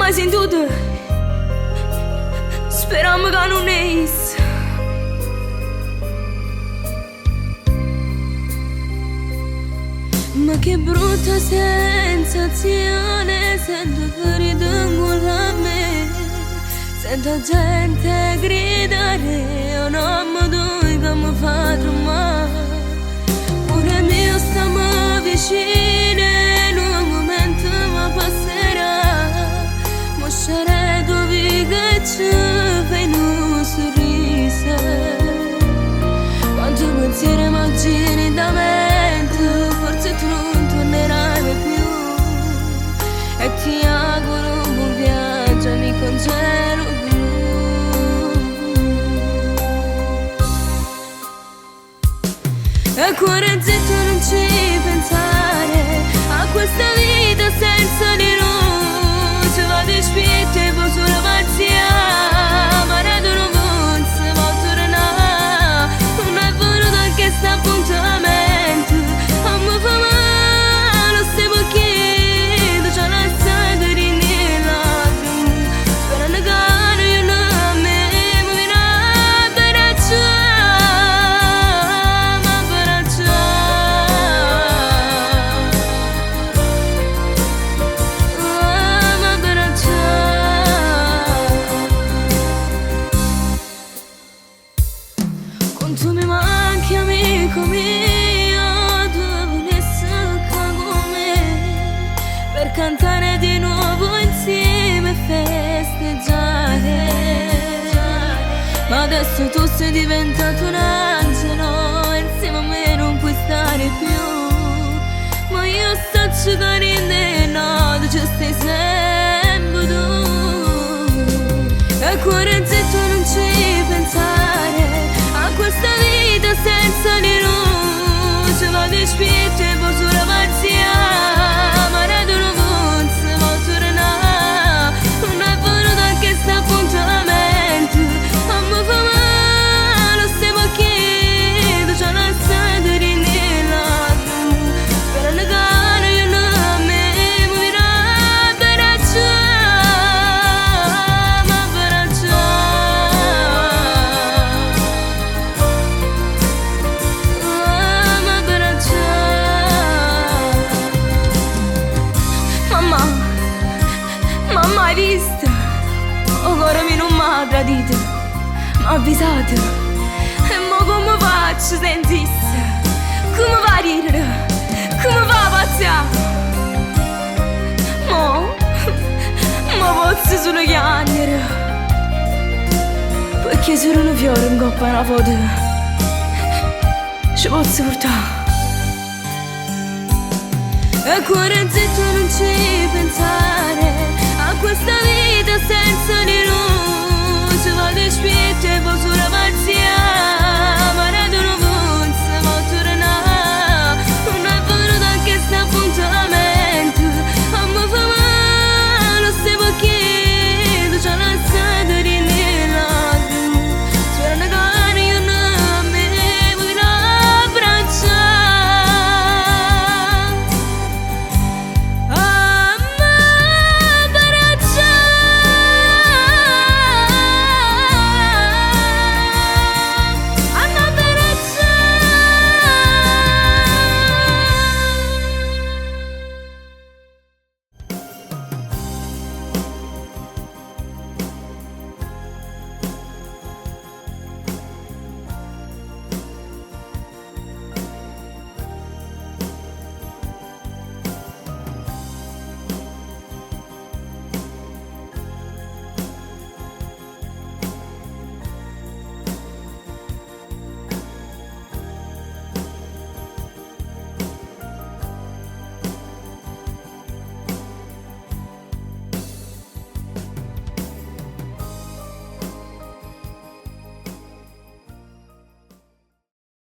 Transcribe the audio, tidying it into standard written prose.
mai sentito? Speriamo che non è isso. Ma che brutta sensazione, sento ferito ancora a me. Sento gente gridare, io non mi doi che mi fa tremare. Pure mio stiamo vicino, in un momento mi passerà. Mostrare dove che ci fai un sorriso. Quanto pensiero immagini da mente, forse tu non tornerai mai più. E ti auguro un buon viaggio, mi congelo blu. E cuore zitto, non ci pensare a questa vita senza di luce. Vado in spirito e poi sulla pazzia, ma redo non si può tornare. Non è venuto anche sta appuntamento, a me fa male, stiamo chiedendo, c'è la sede di lacrime. Sperando che io non mi viene a abbracciare, ma quanto mi manchi amico mio, tu volessi qua con me per cantare di nuovo insieme e festeggiare. Ma adesso tu sei diventato un angelo e insieme a me non puoi stare più. Ma io sto giocando e no, ci stai sempre tu. E cuore zitto, non ci pensare a questa vita senza di luce. Vado in spirito e poi sulla pazzia, ma redo non si può tornare. Non è venuto anche sta appuntamento, a me fa male, stiamo chiedendo, c'è la sede di lacrime. Sperando che io non mi viene a abbracciare, ma mamma, hai visto? Oh, cuore mio non mi ha tradito, mi ha avvisato. E mo come faccio sentisse? Come va a ridere? Come va a pazziare? Ma posso solo chiamare, perché se non fiore in coppa una foto ci posso portare. E cuore zitto, non ci pensare a questa vita senza di luce. Vado in spirito e poi sulla pazzia,